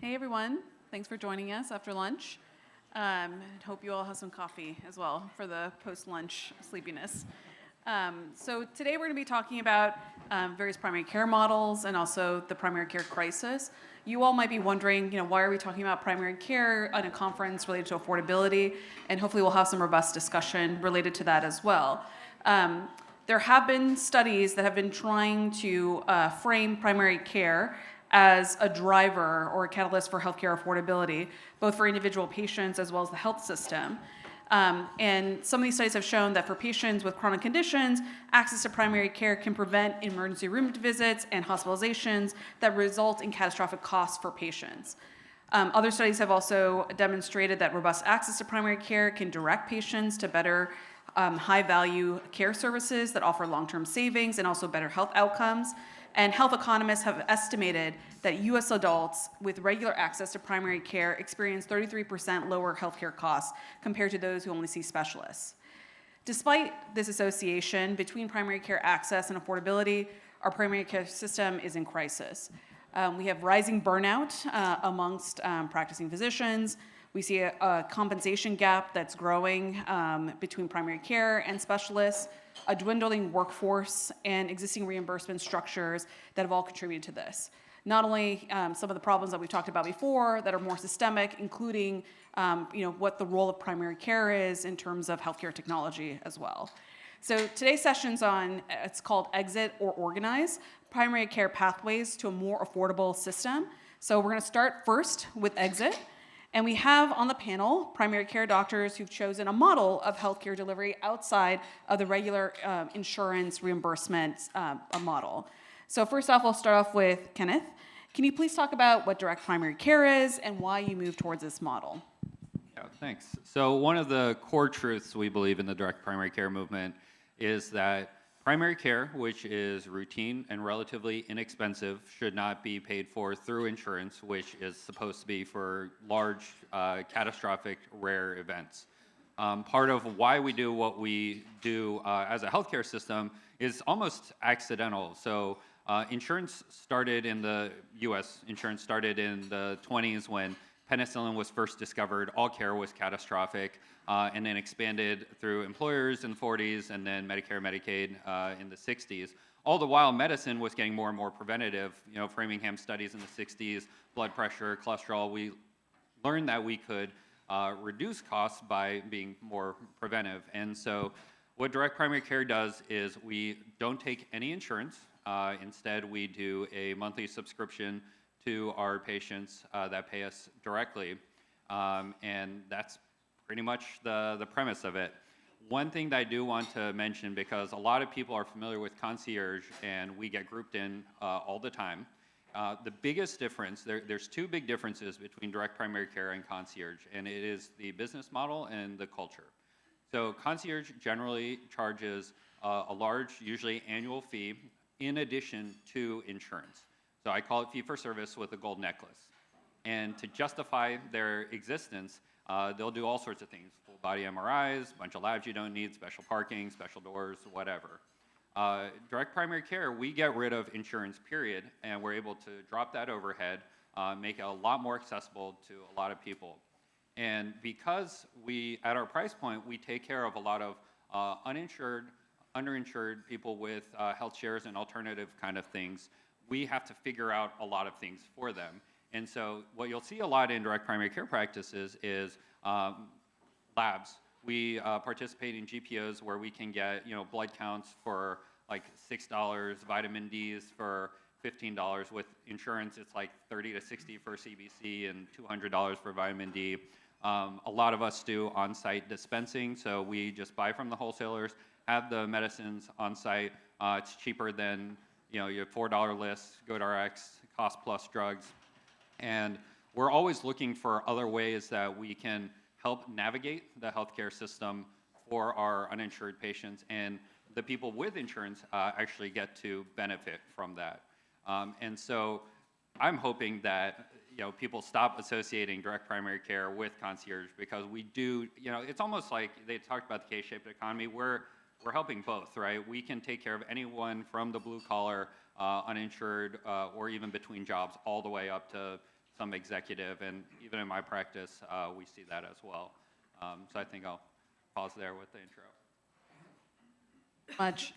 Hey everyone, thanks for joining us after lunch. Hope you all have some coffee as well for the post-lunch sleepiness. So today we're going to be talking about various primary care models and also the primary care crisis. You all might be wondering, why are we talking about primary care on a conference related to affordability? And hopefully we'll have some robust discussion related to that as well. There have been studies that have been trying to frame primary care as a driver or a catalyst for healthcare affordability, both for individual patients as well as the health system. And some of these studies have shown that for patients with chronic conditions, access to primary care can prevent emergency room visits and hospitalizations that result in catastrophic costs for patients. Other studies have also demonstrated that robust access to primary care can direct patients to better high-value care services that offer long-term savings and also better health outcomes. And health economists have estimated that U.S. adults with regular access to primary care experience 33% lower healthcare costs compared to those who only see specialists. Despite this association between primary care access and affordability, our primary care system is in crisis. We have rising burnout amongst practicing physicians. We see a compensation gap that's growing between primary care and specialists, a dwindling workforce, and existing reimbursement structures that have all contributed to this. Not only some of the problems that we've talked about before that are more systemic, including what the role of primary care is in terms of healthcare technology as well. So today's session's it's called Exit or Organize, Primary Care Pathways to a More Affordable System. So we're gonna start first with Exit. And we have on the panel primary care doctors who've chosen a model of healthcare delivery outside of the regular insurance reimbursement model. So first off, I'll start off with Kenneth. Can you please talk about what direct primary care is and why you moved towards this model? Yeah, thanks. So one of the core truths we believe in the direct primary care movement is that primary care, which is routine and relatively inexpensive, should not be paid for through insurance, which is supposed to be for large, catastrophic, rare events. Part of why we do what we do as a healthcare system is almost accidental. So insurance started in the US, insurance started in the 20s when penicillin was first discovered, all care was catastrophic, and then expanded through employers in the 40s and then Medicare, Medicaid in the 60s. All the while, medicine was getting more and more preventative. Framingham studies in the 60s, blood pressure, cholesterol, we learned that we could reduce costs by being more preventive. And so what direct primary care does is we don't take any insurance. Instead, we do a monthly subscription to our patients that pay us directly. And that's pretty much the premise of it. One thing that I do want to mention, because a lot of people are familiar with concierge and we get grouped in all the time. The biggest difference, there's two big differences between direct primary care and concierge, and it is the business model and the culture. So concierge generally charges a large, usually annual fee in addition to insurance. So I call it fee-for-service with a gold necklace. And to justify their existence, they'll do all sorts of things, full body MRIs, a bunch of labs you don't need, special parking, special doors, whatever. Direct primary care, we get rid of insurance, period, and we're able to drop that overhead, make it a lot more accessible to a lot of people. And because at our price point, we take care of a lot of uninsured, underinsured people with health shares and alternative kind of things, we have to figure out a lot of things for them. And so what you'll see a lot in direct primary care practices is labs. We participate in GPOs where we can get blood counts for like $6, vitamin Ds for $15. With insurance, it's like $30 to $60 for CBC and $200 for vitamin D. A lot of us do on-site dispensing, so we just buy from the wholesalers, have the medicines on-site. It's cheaper than your $4 list, GoodRx, cost plus drugs. And we're always looking for other ways that we can help navigate the healthcare system for our uninsured patients, and the people with insurance actually get to benefit from that. And so I'm hoping that people stop associating direct primary care with concierge, because we do, it's almost like they talked about the K-shaped economy. We're helping both, right? We can take care of anyone from the blue collar, uninsured, or even between jobs, all the way up to some executive, and even in my practice, we see that as well. So I think I'll pause there with the intro. Much.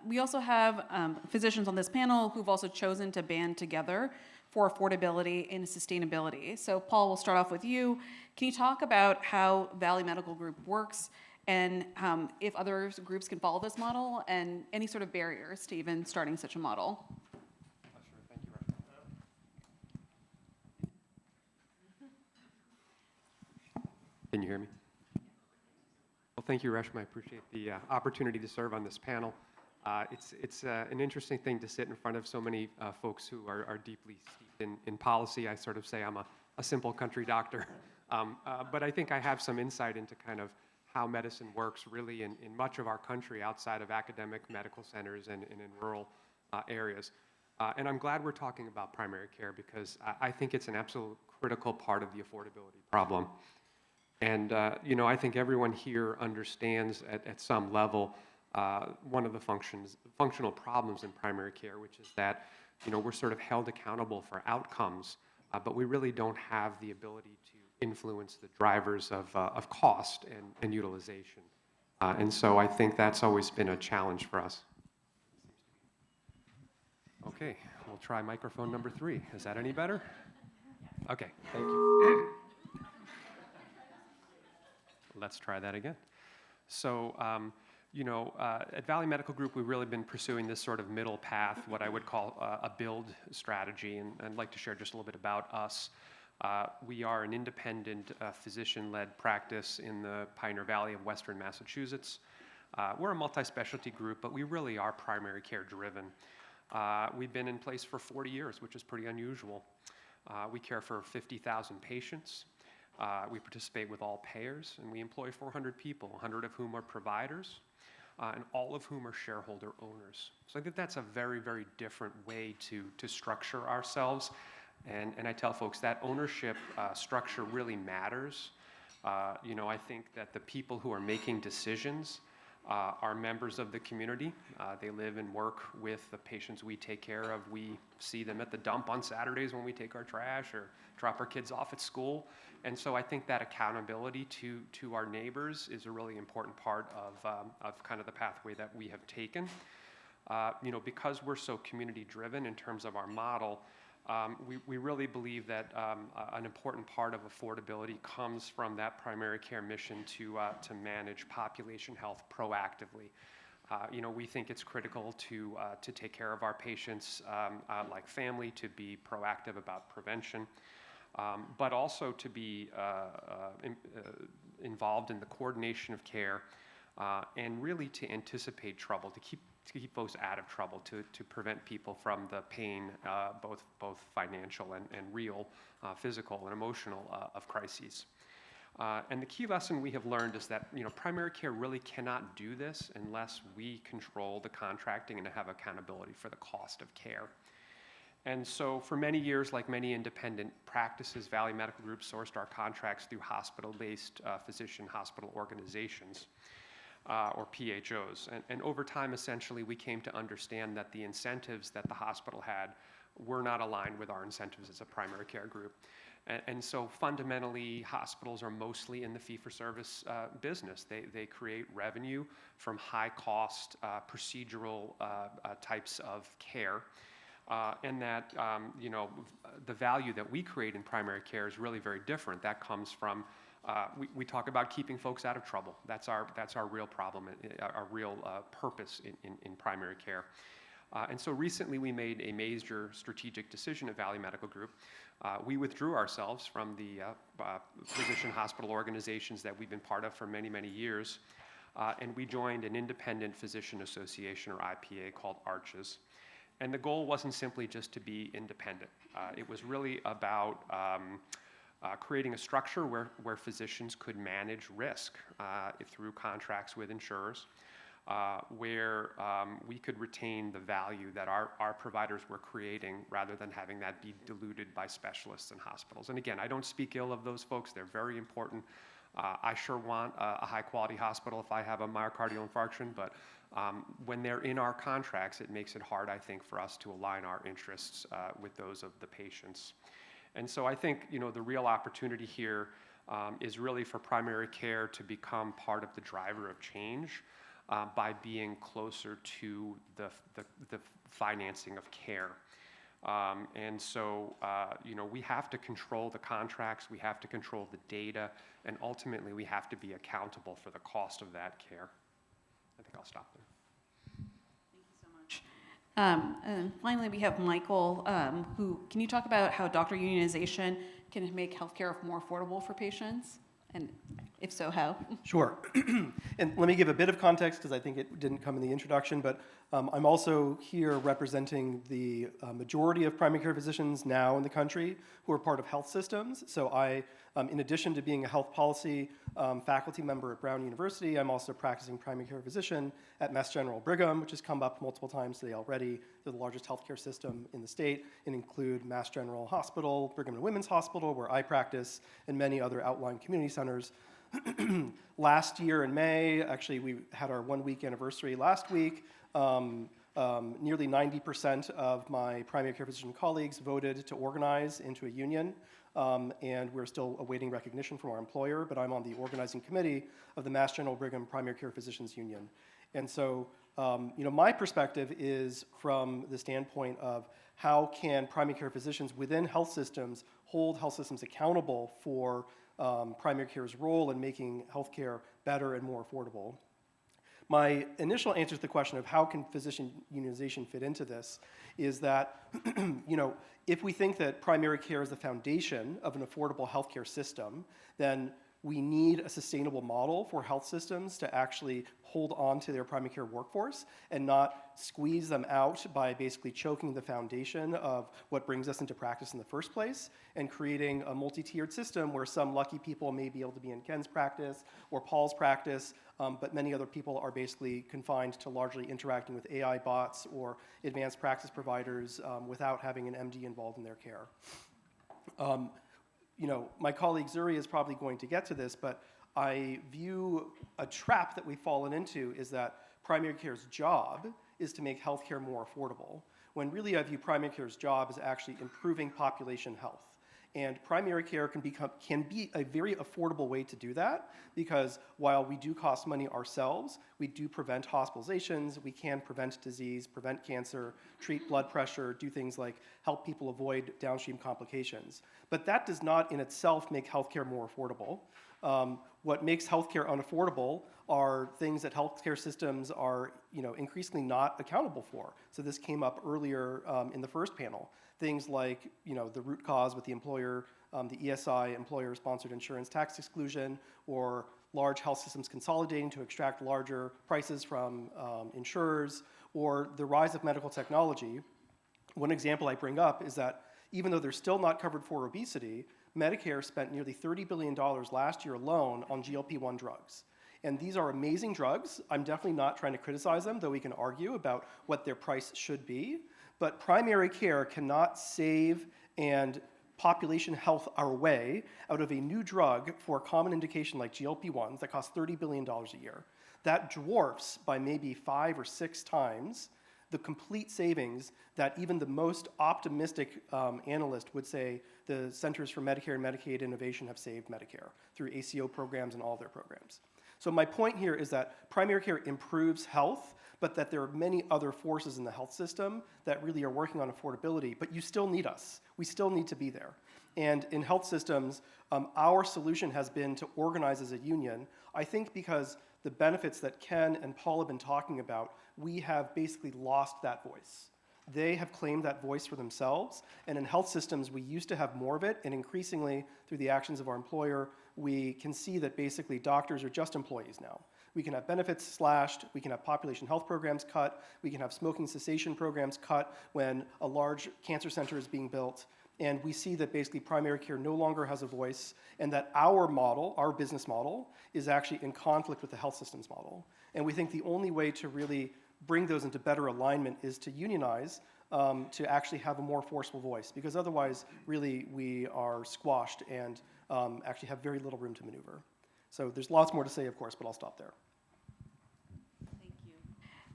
We also have physicians on this panel who've also chosen to band together for affordability and sustainability. So Paul, we'll start off with you. Can you talk about how Valley Medical Group works and if other groups can follow this model and any sort of barriers to even starting such a model? Sure, thank you, Reshma. Can you hear me? Well, thank you, Reshma. I appreciate the opportunity to serve on this panel. It's an interesting thing to sit in front of so many folks who are deeply steeped in policy. I sort of say I'm a simple country doctor, but I think I have some insight into kind of how medicine works really in much of our country outside of academic medical centers and in rural areas. And I'm glad we're talking about primary care because I think it's an absolute critical part of the affordability problem. And, I think everyone here understands at some level one of the functional problems in primary care, which is that, we're sort of held accountable for outcomes, but we really don't have the ability to influence the drivers of cost and utilization. And so I think that's always been a challenge for us. Okay, we'll try microphone number 3. Is that any better? Okay, thank you. Let's try that again. So, at Valley Medical Group, we've really been pursuing this sort of middle path, what I would call a build strategy, and I'd like to share just a little bit about us. We are an independent physician-led practice in the Pioneer Valley of Western Massachusetts. We're a multi-specialty group, but we really are primary care driven. We've been in place for 40 years, which is pretty unusual. We care for 50,000 patients. We participate with all payers, and we employ 400 people, 100 of whom are providers, and all of whom are shareholder owners. So I think that's a very, very different way to structure ourselves. And I tell folks that ownership structure really matters. I think that the people who are making decisions are members of the community. They live and work with the patients we take care of. We see them at the dump on Saturdays when we take our trash or drop our kids off at school. And so I think that accountability to our neighbors is a really important part of kind of the pathway that we have taken. Because we're so community driven in terms of our model, we really believe that an important part of affordability comes from that primary care mission to manage population health proactively. We think it's critical to take care of our patients like family, to be proactive about prevention, but also to be involved in the coordination of care and really to anticipate trouble, to keep folks out of trouble, to prevent people from the pain, both financial and real, physical and emotional of crises. And the key lesson we have learned is that primary care really cannot do this unless we control the contracting and have accountability for the cost of care. And so for many years, like many independent practices, Valley Medical Group sourced our contracts through hospital-based physician hospital organizations. Or PHOs. And over time, essentially, we came to understand that the incentives that the hospital had were not aligned with our incentives as a primary care group. And so fundamentally, hospitals are mostly in the fee-for-service business. They create revenue from high-cost procedural types of care. And that, the value that we create in primary care is really very different. That comes from we talk about keeping folks out of trouble. That's our real problem, our real purpose in primary care. And so recently we made a major strategic decision at Valley Medical Group. We withdrew ourselves from the physician hospital organizations that we've been part of for many, many years. And we joined an independent physician association, or IPA, called ARCHES. And the goal wasn't simply just to be independent. It was really about creating a structure where physicians could manage risk through contracts with insurers, where we could retain the value that our providers were creating rather than having that be diluted by specialists and hospitals. And again, I don't speak ill of those folks. They're very important. I sure want a high-quality hospital if I have a myocardial infarction, but when they're in our contracts, it makes it hard, I think, for us to align our interests with those of the patients. And so I think, the real opportunity here is really for primary care to become part of the driver of change by being closer to the financing of care. And so, we have to control the contracts, we have to control the data, and ultimately we have to be accountable for the cost of that care. I think I'll stop there. Thank you so much. And finally, we have Michael, can you talk about how doctor unionization can make healthcare more affordable for patients? And if so, how? Sure. And let me give a bit of context because I think it didn't come in the introduction, but I'm also here representing the majority of primary care physicians now in the country who are part of health systems. So I, in addition to being a health policy faculty member at Brown University, I'm also practicing primary care physician at Mass General Brigham, which has come up multiple times today already. They're the largest healthcare system in the state and include Mass General Hospital, Brigham and Women's Hospital, where I practice, and many other outlying community centers. Last year in May, actually we had our 1-week anniversary last week. Nearly 90% of my primary care physician colleagues voted to organize into a union, and we're still awaiting recognition from our employer, but I'm on the organizing committee of the Mass General Brigham Primary Care Physicians Union. And so, my perspective is from the standpoint of how can primary care physicians within health systems hold health systems accountable for primary care's role in making healthcare better and more affordable. My initial answer to the question of how can physician unionization fit into this is that, if we think that primary care is the foundation of an affordable healthcare system, then we need a sustainable model for health systems to actually hold on to their primary care workforce and not squeeze them out by basically choking the foundation of what brings us into practice in the first place and creating a multi-tiered system where some lucky people may be able to be in Ken's practice or Paul's practice, but many other people are basically confined to largely interacting with AI bots or advanced practice providers without having an MD involved in their care. My colleague Zuri is probably going to get to this, but I view a trap that we've fallen into is that primary care's job is to make healthcare more affordable, when really I view primary care's job as actually improving population health. And primary care can be a very affordable way to do that, because while we do cost money ourselves, we do prevent hospitalizations, we can prevent disease, prevent cancer, treat blood pressure, do things like help people avoid downstream complications. But that does not in itself make healthcare more affordable. What makes healthcare unaffordable are things that healthcare systems are increasingly not accountable for. So this came up earlier in the first panel. Things like the root cause with the employer, the ESI, employer-sponsored insurance tax exclusion, or large health systems consolidating to extract larger prices from insurers, or the rise of medical technology. One example I bring up is that even though they're still not covered for obesity, Medicare spent nearly $30 billion last year alone on GLP-1 drugs. And these are amazing drugs. I'm definitely not trying to criticize them, though we can argue about what their price should be. But primary care cannot save and population health our way out of a new drug for a common indication like GLP-1s that costs $30 billion a year. That dwarfs by maybe 5 or 6 times the complete savings that even the most optimistic analyst would say the Centers for Medicare and Medicaid Innovation have saved Medicare through ACO programs and all their programs. So my point here is that primary care improves health, but that there are many other forces in the health system that really are working on affordability, but you still need us. We still need to be there. And in health systems, our solution has been to organize as a union, I think because the benefits that Ken and Paul have been talking about, we have basically lost that voice. They have claimed that voice for themselves, and in health systems, we used to have more of it, and increasingly, through the actions of our employer, we can see that basically doctors are just employees now. We can have benefits slashed, we can have population health programs cut, we can have smoking cessation programs cut when a large cancer center is being built, and we see that basically primary care no longer has a voice, and that our model, our business model, is actually in conflict with the health systems model. And we think the only way to really bring those into better alignment is to unionize, to actually have a more forceful voice, because otherwise, really, we are squashed and actually have very little room to maneuver. So there's lots more to say, of course, but I'll stop there. Thank you.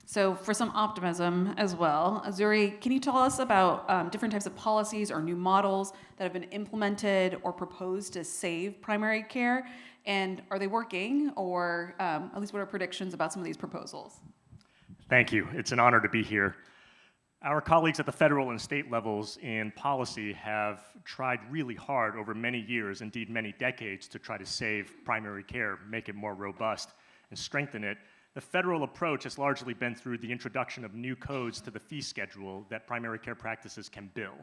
So for some optimism as well, Zuri, can you tell us about different types of policies or new models that have been implemented or proposed to save primary care? And are they working, or at least what are predictions about some of these proposals? Thank you. It's an honor to be here. Our colleagues at the federal and state levels in policy have tried really hard over many years, indeed many decades, to try to save primary care, make it more robust, and strengthen it. The federal approach has largely been through the introduction of new codes to the fee schedule that primary care practices can bill.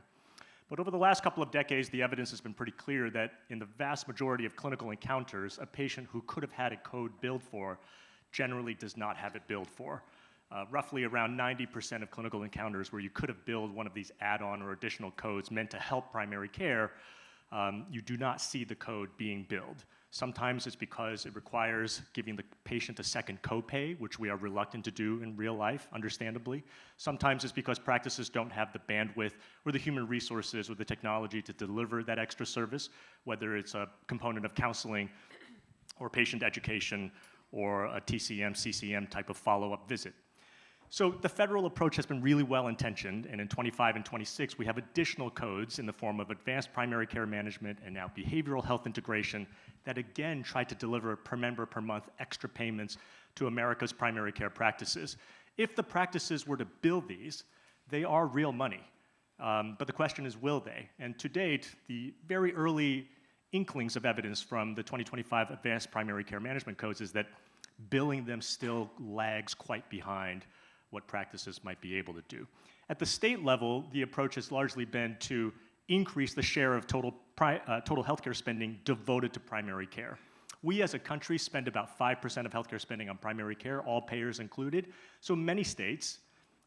But over the last couple of decades, the evidence has been pretty clear that in the vast majority of clinical encounters, a patient who could have had a code billed for generally does not have it billed for. Roughly around 90% of clinical encounters where you could have billed one of these add-on or additional codes meant to help primary care, you do not see the code being billed. Sometimes it's because it requires giving the patient a second copay, which we are reluctant to do in real life, understandably. Sometimes it's because practices don't have the bandwidth or the human resources or the technology to deliver that extra service, whether it's a component of counseling or patient education or a TCM, CCM type of follow-up visit. So the federal approach has been really well-intentioned, and in 25 and 26, we have additional codes in the form of advanced primary care management and now behavioral health integration that again try to deliver per member per month extra payments to America's primary care practices. If the practices were to bill these, they are real money. But the question is, will they? And to date, the very early inklings of evidence from the 2025 advanced primary care management codes is that billing them still lags quite behind what practices might be able to do. At the state level, the approach has largely been to increase the share of total healthcare spending devoted to primary care. We as a country spend about 5% of healthcare spending on primary care, all payers included. So many states,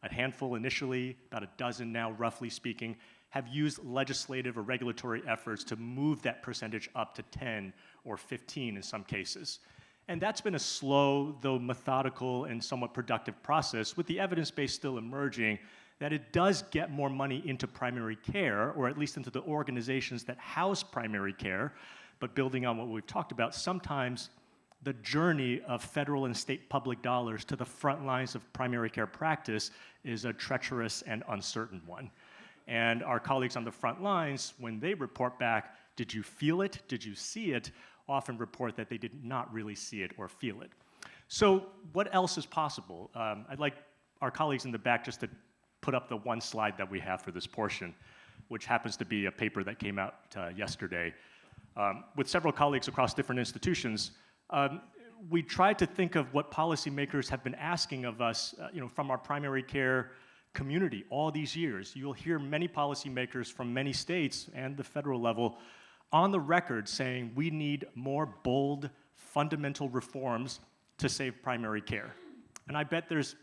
a handful initially, about a dozen now roughly speaking, have used legislative or regulatory efforts to move that percentage up to 10 or 15 in some cases. And that's been a slow, though methodical and somewhat productive process, with the evidence base still emerging that it does get more money into primary care, or at least into the organizations that house primary care. But building on what we've talked about, sometimes the journey of federal and state public dollars to the front lines of primary care practice is a treacherous and uncertain one. And our colleagues on the front lines, when they report back, did you feel it? Did you see it? Often report that they did not really see it or feel it. So what else is possible? I'd like our colleagues in the back just to put up the one slide that we have for this portion, which happens to be a paper that came out yesterday. With several colleagues across different institutions, we tried to think of what policymakers have been asking of us from our primary care community all these years. You'll hear many policymakers from many states and the federal level on the record saying we need more bold, fundamental reforms to save primary care. And I bet there's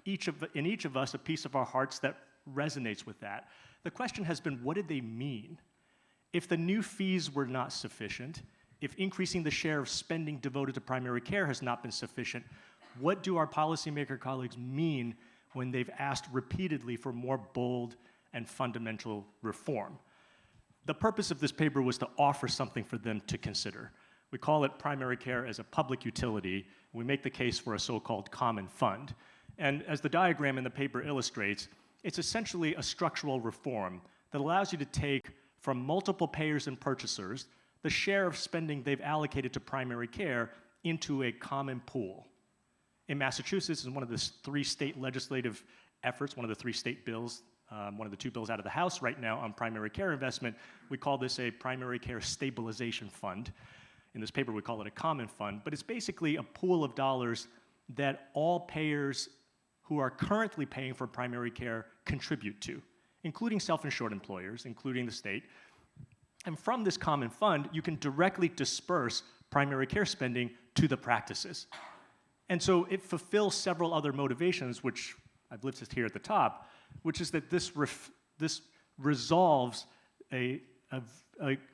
in each of us a piece of our hearts that resonates with that. The question has been, what did they mean? If the new fees were not sufficient, if increasing the share of spending devoted to primary care has not been sufficient, what do our policymaker colleagues mean when they've asked repeatedly for more bold and fundamental reform? The purpose of this paper was to offer something for them to consider. We call it primary care as a public utility. We make the case for a so-called common fund. And as the diagram in the paper illustrates, it's essentially a structural reform that allows you to take from multiple payers and purchasers the share of spending they've allocated to primary care into a common pool. In Massachusetts, in one of the 3 state legislative efforts, one of the 3 state bills, one of the 2 bills out of the House right now on primary care investment, we call this a primary care stabilization fund. In this paper, we call it a common fund, but it's basically a pool of dollars that all payers who are currently paying for primary care contribute to, including self-insured employers, including the state. And from this common fund, you can directly disperse primary care spending to the practices. And so it fulfills several other motivations, which I've listed here at the top, which is that this resolves a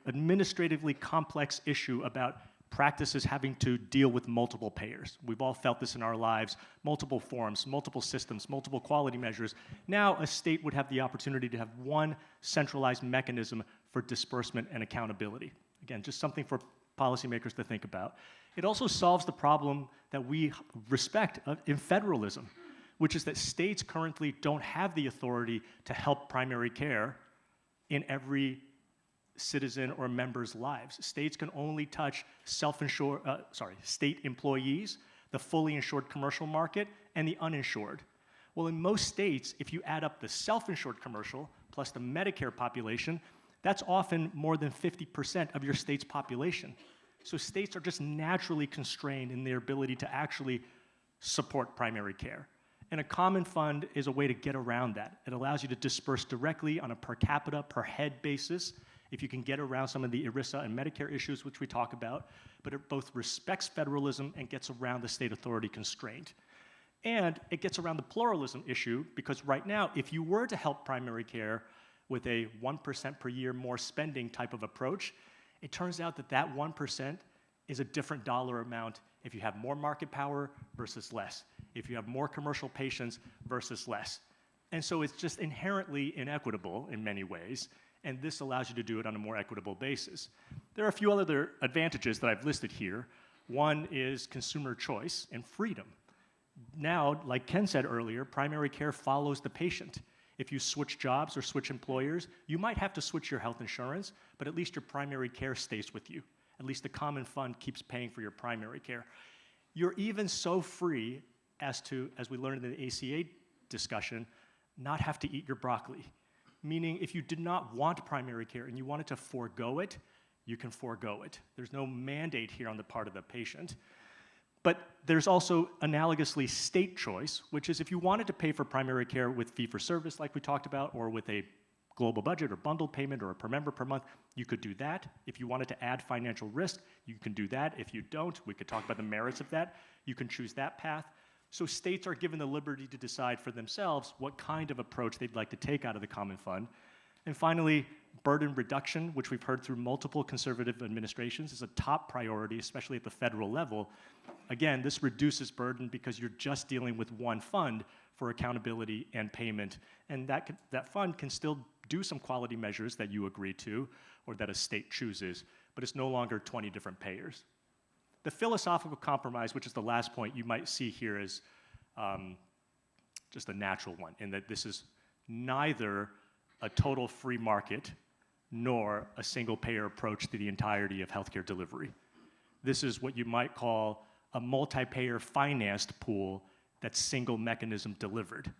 administratively complex issue about practices having to deal with multiple payers. We've all felt this in our lives, multiple forms, multiple systems, multiple quality measures. Now a state would have the opportunity to have one centralized mechanism for disbursement and accountability. Again, just something for policymakers to think about. It also solves the problem that we respect in federalism, which is that states currently don't have the authority to help primary care in every citizen or member's lives. States can only touch state employees, the fully insured commercial market, and the uninsured. Well, in most states, if you add up the self-insured commercial plus the Medicare population, that's often more than 50% of your state's population. So states are just naturally constrained in their ability to actually support primary care. And a common fund is a way to get around that. It allows you to disperse directly on a per capita, per head basis, if you can get around some of the ERISA and Medicare issues, which we talk about, but it both respects federalism and gets around the state authority constraint. And it gets around the pluralism issue, because right now, if you were to help primary care with a 1% per year more spending type of approach, it turns out that that 1% is a different dollar amount if you have more market power versus less, if you have more commercial patients versus less. And so it's just inherently inequitable in many ways, and this allows you to do it on a more equitable basis. There are a few other advantages that I've listed here. One is consumer choice and freedom. Now, like Ken said earlier, primary care follows the patient. If you switch jobs or switch employers, you might have to switch your health insurance, but at least your primary care stays with you. At least the common fund keeps paying for your primary care. You're even so free as to, as we learned in the ACA discussion, not have to eat your broccoli. Meaning, if you did not want primary care and you wanted to forego it, you can forego it. There's no mandate here on the part of the patient. But there's also analogously state choice, which is if you wanted to pay for primary care with fee-for-service like we talked about, or with a global budget or bundled payment or a per member per month, you could do that. If you wanted to add financial risk, you can do that. If you don't, we could talk about the merits of that. You can choose that path. So states are given the liberty to decide for themselves what kind of approach they'd like to take out of the common fund. And finally, burden reduction, which we've heard through multiple conservative administrations, is a top priority, especially at the federal level. Again, this reduces burden because you're just dealing with one fund for accountability and payment. And that fund can still do some quality measures that you agree to or that a state chooses, but it's no longer 20 different payers. The philosophical compromise, which is the last point you might see here, is just a natural one, in that this is neither a total free market nor a single-payer approach to the entirety of healthcare delivery. This is what you might call a multi-payer financed pool that's single mechanism delivered,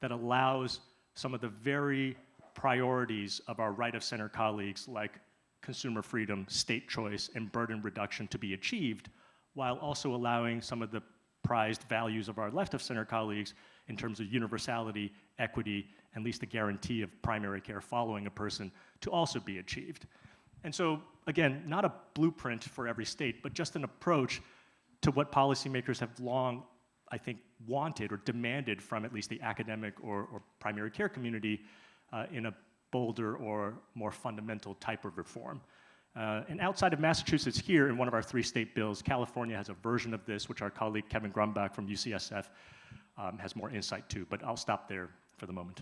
that allows some of the very priorities of our right-of-center colleagues, like consumer freedom, state choice, and burden reduction, to be achieved, while also allowing some of the prized values of our left-of-center colleagues in terms of universality, equity, and at least the guarantee of primary care following a person to also be achieved. And so, again, not a blueprint for every state, but just an approach to what policymakers have long, I think, wanted or demanded from at least the academic or primary care community in a bolder or more fundamental type of reform. And outside of Massachusetts here, in one of our 3 state bills, California has a version of this, which our colleague Kevin Grumbach from UCSF has more insight to, but I'll stop there for the moment.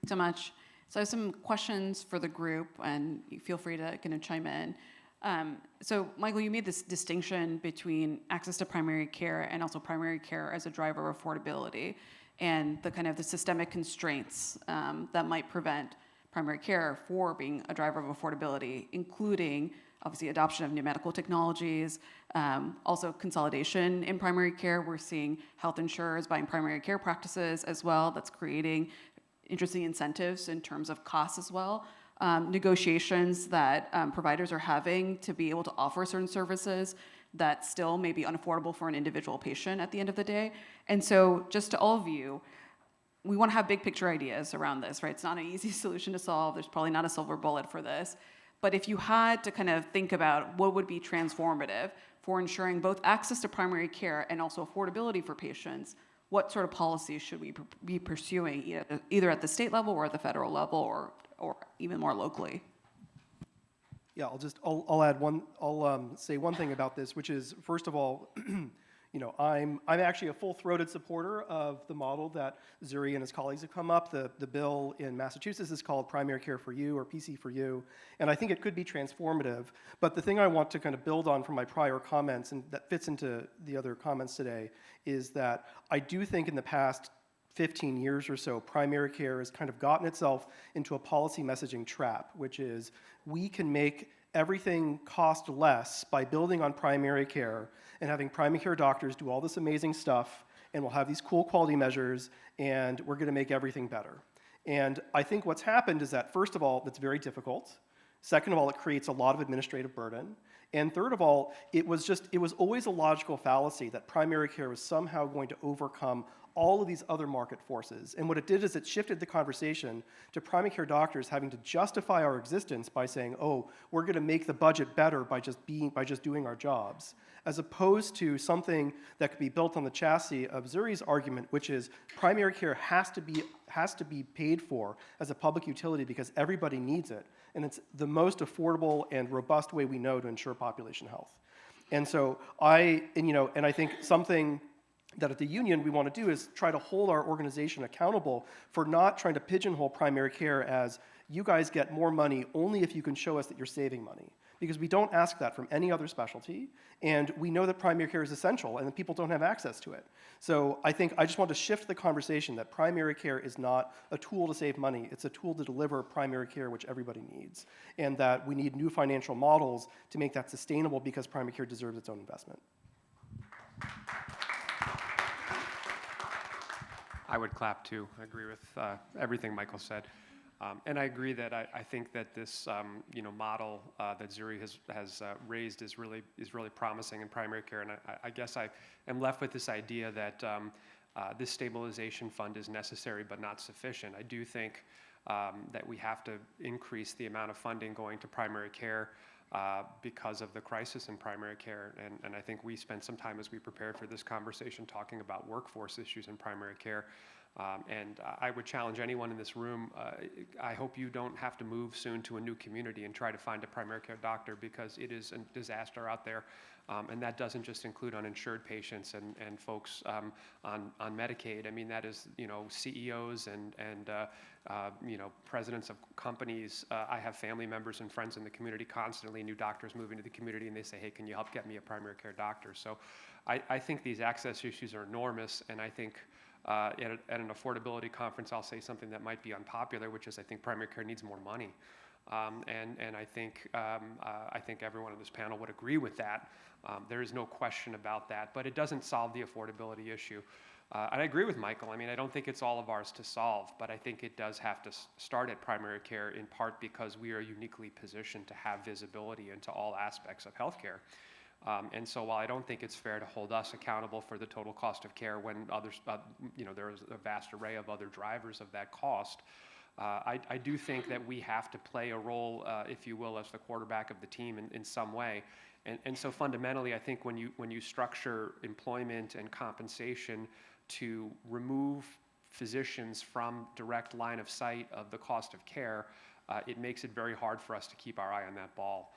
So much. So I have some questions for the group, and you feel free to kind of chime in. So Michael, you made this distinction between access to primary care and also primary care as a driver of affordability, and the kind of the systemic constraints that might prevent primary care for being a driver of affordability, including obviously adoption of new medical technologies, also consolidation in primary care. We're seeing health insurers buying primary care practices as well. That's creating interesting incentives in terms of costs as well. Negotiations that providers are having to be able to offer certain services that still may be unaffordable for an individual patient at the end of the day. And so just to all of you, we want to have big picture ideas around this, right? It's not an easy solution to solve. There's probably not a silver bullet for this. But if you had to kind of think about what would be transformative for ensuring both access to primary care and also affordability for patients, what sort of policies should we be pursuing, either at the state level or at the federal level, or even more locally? Yeah, I'll say one thing about this, which is, first of all, I'm actually a full-throated supporter of the model that Zuri and his colleagues have come up. The bill in Massachusetts is called Primary Care for You, or PC for You, and I think it could be transformative. But the thing I want to kind of build on from my prior comments, and that fits into the other comments today, is that I do think in the past 15 years or so, primary care has kind of gotten itself into a policy messaging trap, which is we can make everything cost less by building on primary care and having primary care doctors do all this amazing stuff, and we'll have these cool quality measures, and we're going to make everything better. And I think what's happened is that, first of all, it's very difficult. Second of all, it creates a lot of administrative burden. And third of all, it was always a logical fallacy that primary care was somehow going to overcome all of these other market forces. And what it did is it shifted the conversation to primary care doctors having to justify our existence by saying, oh, we're going to make the budget better by just doing our jobs, as opposed to something that could be built on the chassis of Zuri's argument, which is primary care has to be paid for as a public utility because everybody needs it, and it's the most affordable and robust way we know to ensure population health. And so I think something that at the union we want to do is try to hold our organization accountable for not trying to pigeonhole primary care as you guys get more money only if you can show us that you're saving money. Because we don't ask that from any other specialty, and we know that primary care is essential and that people don't have access to it. So I think I just want to shift the conversation that primary care is not a tool to save money, it's a tool to deliver primary care which everybody needs, and that we need new financial models to make that sustainable because primary care deserves its own investment. I would clap too. I agree with everything Michael said. And I agree that I think that this model that Zuri has raised is really promising in primary care. And I guess I am left with this idea that this stabilization fund is necessary but not sufficient. I do think that we have to increase the amount of funding going to primary care because of the crisis in primary care. And I think we spent some time as we prepared for this conversation talking about workforce issues in primary care. And I would challenge anyone in this room, I hope you don't have to move soon to a new community and try to find a primary care doctor, because it is a disaster out there. And that doesn't just include uninsured patients and folks on Medicaid. I mean, that is, CEOs and presidents of companies. I have family members and friends in the community constantly, new doctors moving to the community, and they say, hey, can you help get me a primary care doctor? So I think these access issues are enormous, and I think at an affordability conference, I'll say something that might be unpopular, which is I think primary care needs more money. And I think everyone on this panel would agree with that. There is no question about that, but it doesn't solve the affordability issue. And I agree with Michael. I mean, I don't think it's all of ours to solve, but I think it does have to start at primary care, in part because we are uniquely positioned to have visibility into all aspects of healthcare. And so while I don't think it's fair to hold us accountable for the total cost of care when others, there is a vast array of other drivers of that cost, I do think that we have to play a role, if you will, as the quarterback of the team in some way. And so fundamentally, I think when you structure employment and compensation to remove physicians from direct line of sight of the cost of care, it makes it very hard for us to keep our eye on that ball.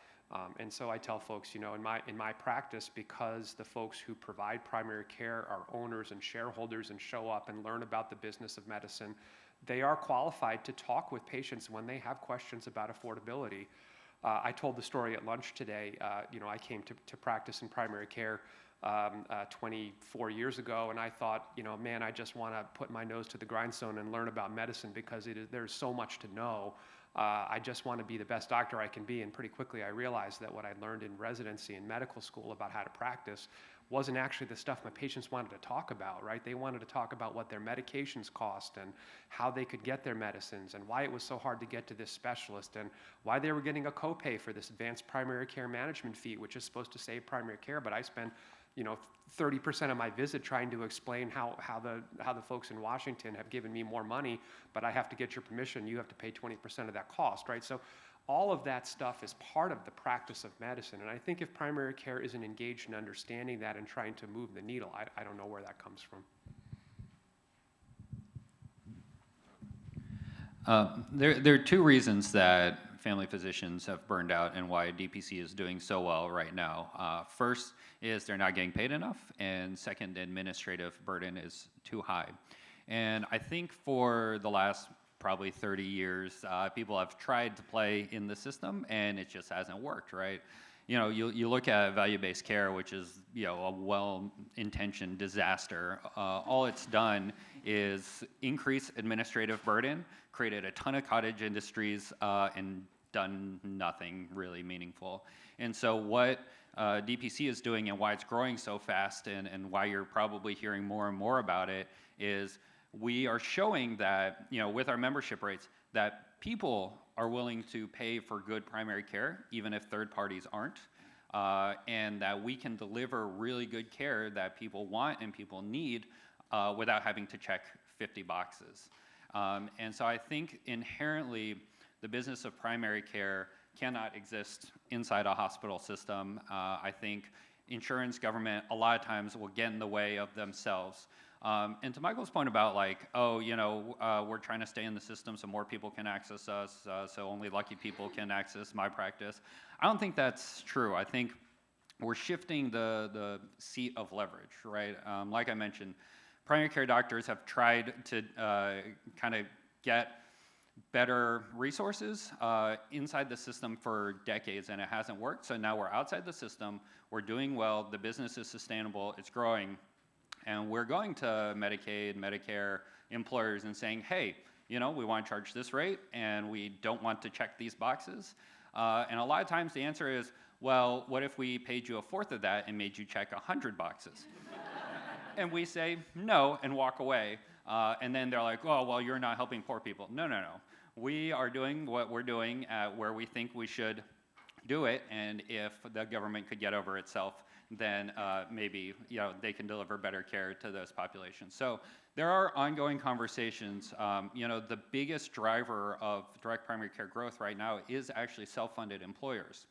And so I tell folks, in my practice, because the folks who provide primary care are owners and shareholders and show up and learn about the business of medicine, they are qualified to talk with patients when they have questions about affordability. I told the story at lunch today. I came to practice in primary care 24 years ago, and I thought, man, I just want to put my nose to the grindstone and learn about medicine because there's so much to know. I just want to be the best doctor I can be, and pretty quickly I realized that what I learned in residency and medical school about how to practice wasn't actually the stuff my patients wanted to talk about, right? They wanted to talk about what their medications cost and how they could get their medicines and why it was so hard to get to this specialist and why they were getting a copay for this advanced primary care management fee, which is supposed to save primary care, but I spent 30% of my visit trying to explain how the folks in Washington have given me more money, but I have to get your permission. You have to pay 20% of that cost, right? So all of that stuff is part of the practice of medicine. And I think if primary care isn't engaged in understanding that and trying to move the needle, I don't know where that comes from. There are two reasons that family physicians have burned out and why DPC is doing so well right now. First is they're not getting paid enough, and second, the administrative burden is too high. And I think for the last probably 30 years, people have tried to play in the system, and it just hasn't worked, right? You look at value-based care, which is a well-intentioned disaster. All it's done is increase administrative burden, created a ton of cottage industries, and done nothing really meaningful. And so what DPC is doing and why it's growing so fast and why you're probably hearing more and more about it is we are showing that, with our membership rates, that people are willing to pay for good primary care, even if third parties aren't, and that we can deliver really good care that people want and people need without having to check 50 boxes. And so I think inherently the business of primary care cannot exist inside a hospital system. I think insurance, government, a lot of times will get in the way of themselves. And to Michael's point about we're trying to stay in the system so more people can access us, so only lucky people can access my practice. I don't think that's true. I think we're shifting the seat of leverage, right? Like I mentioned, primary care doctors have tried to kind of get better resources inside the system for decades, and it hasn't worked. So now we're outside the system, we're doing well, the business is sustainable, it's growing, and we're going to Medicaid, Medicare employers and saying, hey, we want to charge this rate, and we don't want to check these boxes. And a lot of times the answer is, well, what if we paid you a fourth of that and made you check 100 boxes? And we say no and walk away. And then they're like, oh, well, you're not helping poor people. No. We are doing what we're doing at where we think we should do it. And if the government could get over itself, then maybe they can deliver better care to those populations. So there are ongoing conversations. The biggest driver of direct primary care growth right now is actually self-funded employers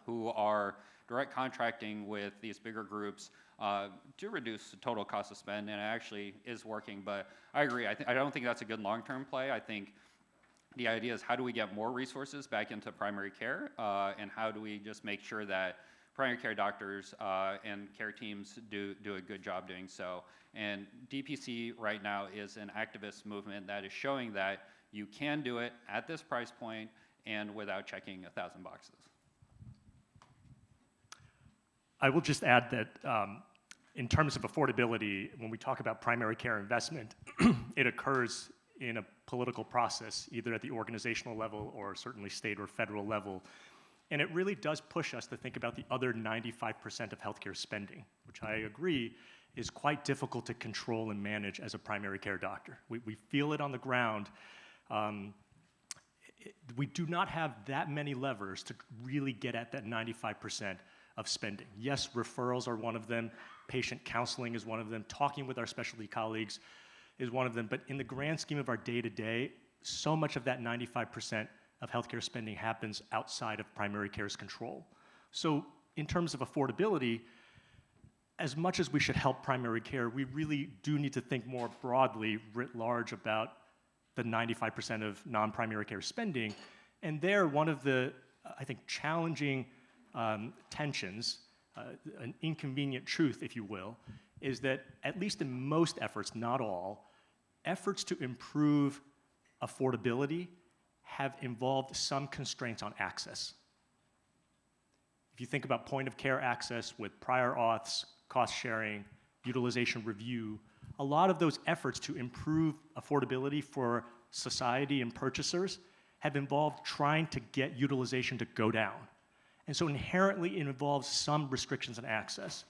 who are direct contracting with these bigger groups to reduce the total cost of spend, and it actually is working. But I agree. I don't think that's a good long-term play. I think the idea is how do we get more resources back into primary care, and how do we just make sure that primary care doctors and care teams do a good job doing so. And DPC right now is an activist movement that is showing that you can do it at this price point and without checking 1,000 boxes. I will just add that in terms of affordability, when we talk about primary care investment, it occurs in a political process, either at the organizational level or certainly state or federal level. And it really does push us to think about the other 95% of healthcare spending, which I agree is quite difficult to control and manage as a primary care doctor. We feel it on the ground. We do not have that many levers to really get at that 95% of spending. Yes, referrals are one of them. Patient counseling is one of them. Talking with our specialty colleagues is one of them. But in the grand scheme of our day-to-day, so much of that 95% of healthcare spending happens outside of primary care's control. So in terms of affordability, as much as we should help primary care, we really do need to think more broadly, writ large, about the 95% of non-primary care spending. And there, one of the, I think, challenging tensions, an inconvenient truth, if you will, is that at least in most efforts, not all, efforts to improve affordability have involved some constraints on access. If you think about point of care access with prior auths, cost sharing, utilization review, a lot of those efforts to improve affordability for society and purchasers have involved trying to get utilization to go down. And so inherently it involves some restrictions on access.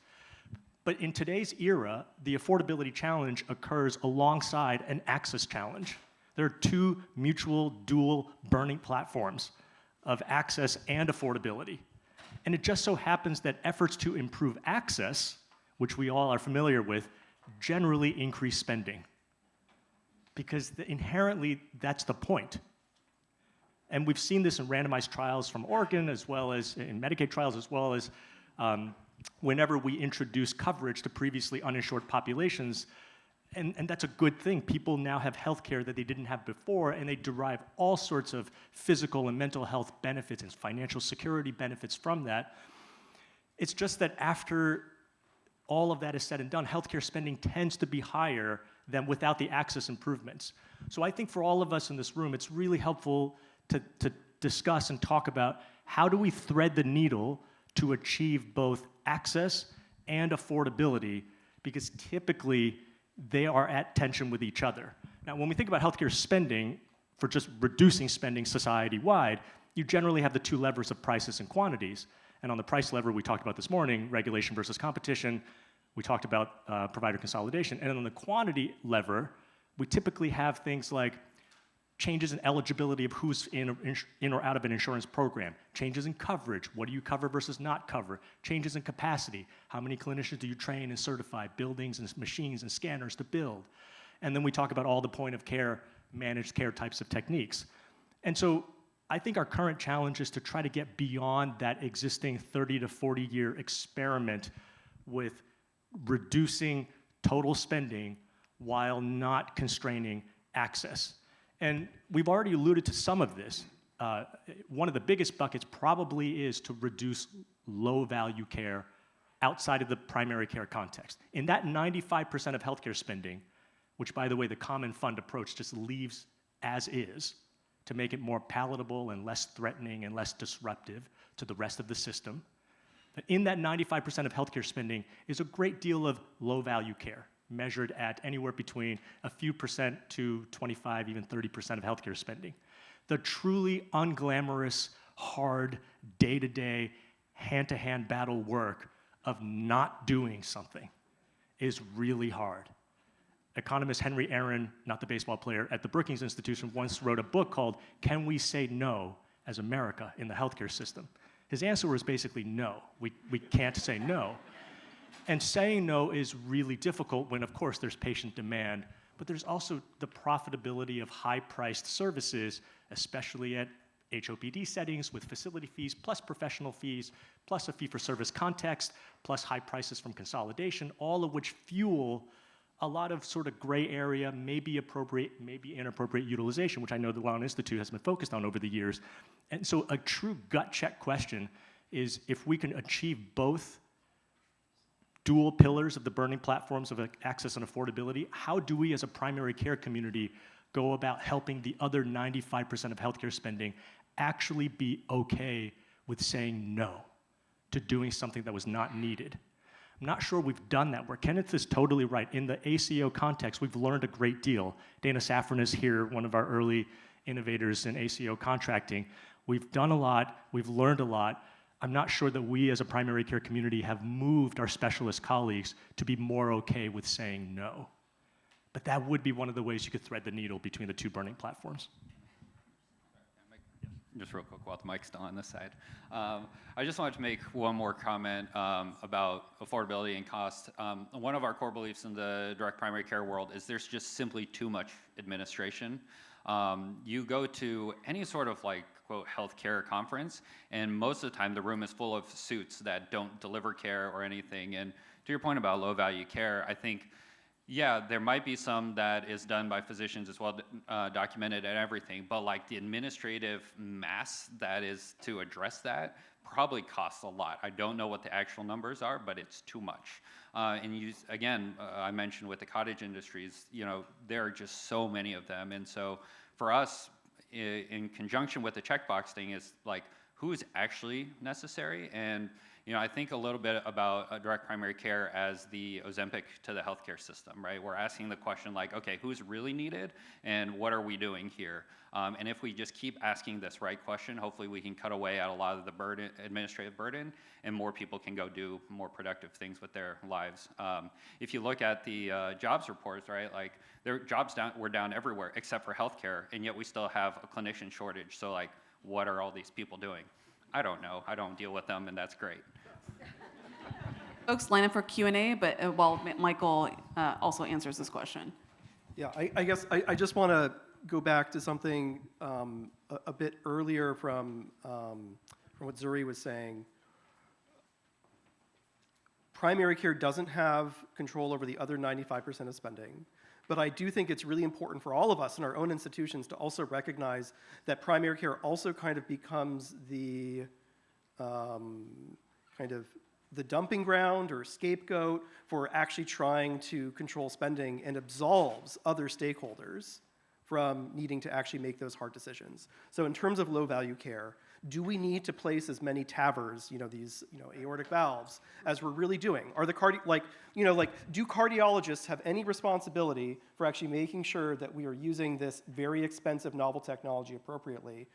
But in today's era, the affordability challenge occurs alongside an access challenge. There are two mutual, dual burning platforms of access and affordability. And it just so happens that efforts to improve access, which we all are familiar with, generally increase spending. Because inherently, that's the point. And we've seen this in randomized trials from Oregon, as well as in Medicaid trials, as well as whenever we introduce coverage to previously uninsured populations, And that's a good thing. People now have health care that they didn't have before, and they derive all sorts of physical and mental health benefits and financial security benefits from that. It's just that after all of that is said and done, healthcare spending tends to be higher than without the access improvements. So I think for all of us in this room, it's really helpful to discuss and talk about how do we thread the needle to achieve both access and affordability, because typically they are at tension with each other. Now, when we think about healthcare spending, for just reducing spending society-wide, you generally have the two levers of prices and quantities. And on the price lever we talked about this morning, regulation versus competition, we talked about provider consolidation. And on the quantity lever, we typically have things like changes in eligibility of who's in or out of an insurance program, changes in coverage, what do you cover versus not cover, changes in capacity, how many clinicians do you train and certify, buildings and machines and scanners to build. And then we talk about all the point of care, managed care types of techniques. And so I think our current challenge is to try to get beyond that existing 30 to 40 year experiment with reducing total spending while not constraining access. And we've already alluded to some of this. One of the biggest buckets probably is to reduce low-value care outside of the primary care context. In that 95% of healthcare spending, which, by the way, the common fund approach just leaves as is to make it more palatable and less threatening and less disruptive to the rest of the system, but in that 95% of healthcare spending is a great deal of low-value care, measured at anywhere between a few percent to 25, even 30% of healthcare spending. The truly unglamorous, hard, day-to-day, hand-to-hand battle work of not doing something is really hard. Economist Henry Aaron, not the baseball player, at the Brookings Institution once wrote a book called Can We Say No as America in the Healthcare System? His answer was basically no. We can't say no. And saying no is really difficult when, of course, there's patient demand, but there's also the profitability of high-priced services, especially at HOPD settings with facility fees, plus professional fees, plus a fee-for-service context, plus high prices from consolidation, all of which fuel a lot of sort of gray area, maybe appropriate, maybe inappropriate utilization, which I know the LOWN Institute has been focused on over the years. And so a true gut check question is if we can achieve both dual pillars of the burning platforms of access and affordability, how do we as a primary care community go about helping the other 95% of healthcare spending actually be okay with saying no to doing something that was not needed? I'm not sure we've done that work. Kenneth is totally right. In the ACO context, we've learned a great deal. Dana Safran is here, one of our early innovators in ACO contracting. We've done a lot, we've learned a lot. I'm not sure that we as a primary care community have moved our specialist colleagues to be more okay with saying no. But that would be one of the ways you could thread the needle between the two burning platforms. Just real quick while the mic's still on this side. I just wanted to make one more comment about affordability and cost. One of our core beliefs in the direct primary care world is there's just simply too much administration. You go to any sort of like, quote, healthcare conference, and most of the time the room is full of suits that don't deliver care or anything. And to your point about low value care, I think, yeah, there might be some that is done by physicians as well, documented and everything, but like the administrative mass that is to address that probably costs a lot. I don't know what the actual numbers are, but it's too much. And you, again, I mentioned with the cottage industries, you know, there are just so many of them. And so for us, in conjunction with the checkbox thing, is like, who is actually necessary? And you know, I think a little bit about direct primary care as the Ozempic to the healthcare system, right? We're asking the question like, okay, who's really needed and what are we doing here? And if we just keep asking this right question, hopefully we can cut away at a lot of the burden, administrative burden, and more people can go do more productive things with their lives. If you look at the jobs reports, right, like their jobs were down everywhere except for healthcare, and yet we still have a clinician shortage. So like, what are all these people doing? I don't know. I don't deal with them, and that's great. Folks, line up for Q&A, but while Michael also answers this question. Yeah, I guess I just want to go back to something a bit earlier from what Zuri was saying. primary care doesn't have control over the other 95% of spending. But I do think it's really important for all of us in our own institutions to also recognize that primary care also kind of becomes the the dumping ground or scapegoat for actually trying to control spending and absolves other stakeholders from needing to actually make those hard decisions. So in terms of low value care, do we need to place as many TAVRs, these aortic valves, as we're really doing? Are the do cardiologists have any responsibility for actually making sure that we are using this very expensive novel technology appropriately?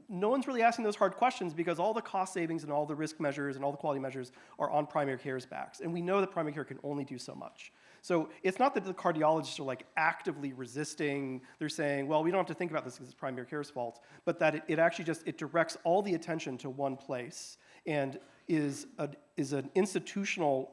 No one's really asking those hard questions because all the cost savings and all the risk measures and all the quality measures are on primary care's backs. And we know that primary care can only do so much. So it's not that the cardiologists are actively resisting. They're saying, well, we don't have to think about this because it's primary care's fault, but that it actually it directs all the attention to one place and is an institutional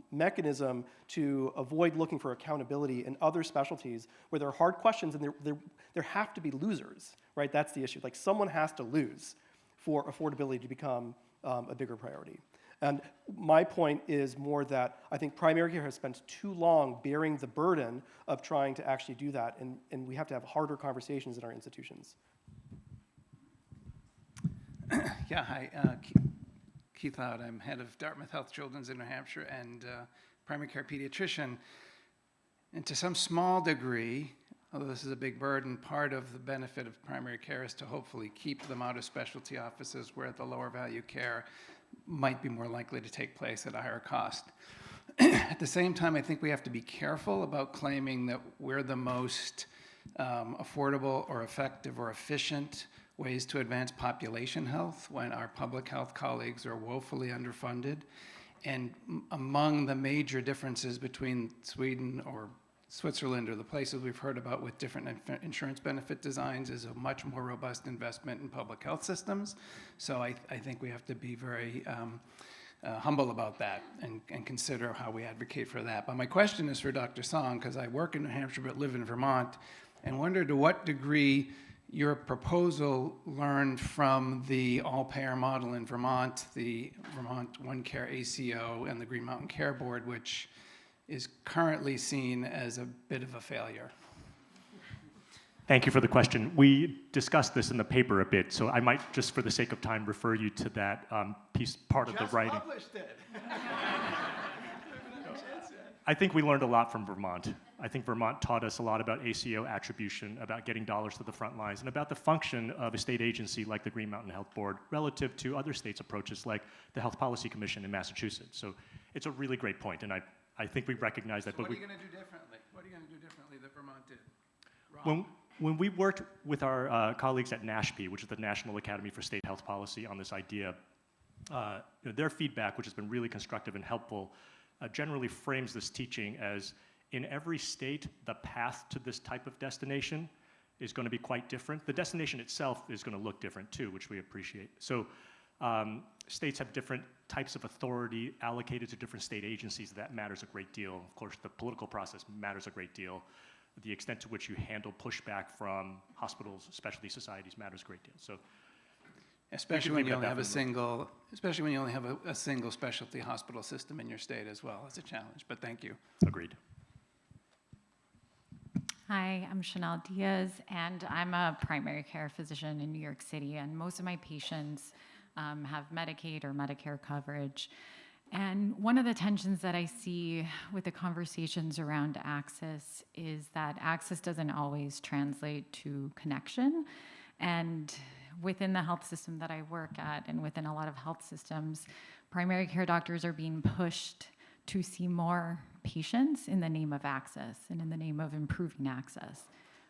mechanism to avoid looking for accountability in other specialties where there are hard questions and there have to be losers, right? That's the issue. Someone has to lose for affordability to become a bigger priority. And my point is more that I think primary care has spent too long bearing the burden of trying to actually do that, and we have to have harder conversations in our institutions. Yeah, hi. Keith Loud. I'm head of Dartmouth Health Children's in New Hampshire and primary care pediatrician. And to some small degree, although this is a big burden, part of the benefit of primary care is to hopefully keep them out of specialty offices where the lower value care might be more likely to take place at a higher cost. At the same time, I think we have to be careful about claiming that we're the most affordable or effective or efficient ways to advance population health when our public health colleagues are woefully underfunded. And among the major differences between Sweden or Switzerland or the places we've heard about with different insurance benefit designs is a much more robust investment in public health systems. So I think we have to be very humble about that and consider how we advocate for that. But my question is for Dr. Song, because I work in New Hampshire but live in Vermont, and wonder to what degree your proposal learned from the all-payer model in Vermont, the Vermont One Care ACO, and the Green Mountain Care Board, which is currently seen as a bit of a failure. Thank you for the question. We discussed this in the paper a bit, so I might, just for the sake of time, refer you to that part of the writing. Just published it. I think we learned a lot from Vermont. I think Vermont taught us a lot about ACO attribution, about getting dollars to the front lines, and about the function of a state agency like the Green Mountain Health Board relative to other states' approaches like the Health Policy Commission in Massachusetts. So it's a really great point, and I think we recognize that. So what are you going to do differently? What are you going to do differently that Vermont did wrong? When we worked with our colleagues at NASHP, which is the National Academy for State Health Policy, on this idea, their feedback, which has been really constructive and helpful, generally frames this teaching as in every state, the path to this type of destination is going to be quite different. The destination itself is going to look different too, which we appreciate. So states have different types of authority allocated to different state agencies. That matters a great deal. Of course, the political process matters a great deal. The extent to which you handle pushback from hospitals, specialty societies matters a great deal. So, especially when you only have a single specialty hospital system in your state as well. It's a challenge, but thank you. Agreed. Hi, I'm Chanel Diaz, and I'm a primary care physician in New York City, and most of my patients have Medicaid or Medicare coverage. And one of the tensions that I see with the conversations around access is that access doesn't always translate to connection. And within the health system that I work at, and within a lot of health systems, primary care doctors are being pushed to see more patients in the name of access and in the name of improving access.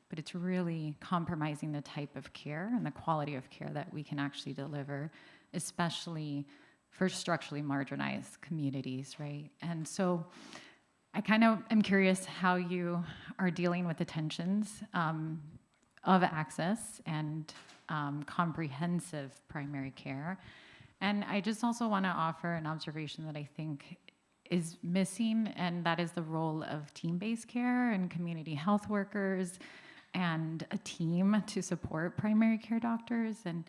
But it's really compromising the type of care and the quality of care that we can actually deliver, especially for structurally marginalized communities, right? And so I kind of am curious how you are dealing with the tensions of access and comprehensive primary care. And I just also want to offer an observation that I think is missing, and that is the role of team-based care and community health workers and a team to support primary care doctors. And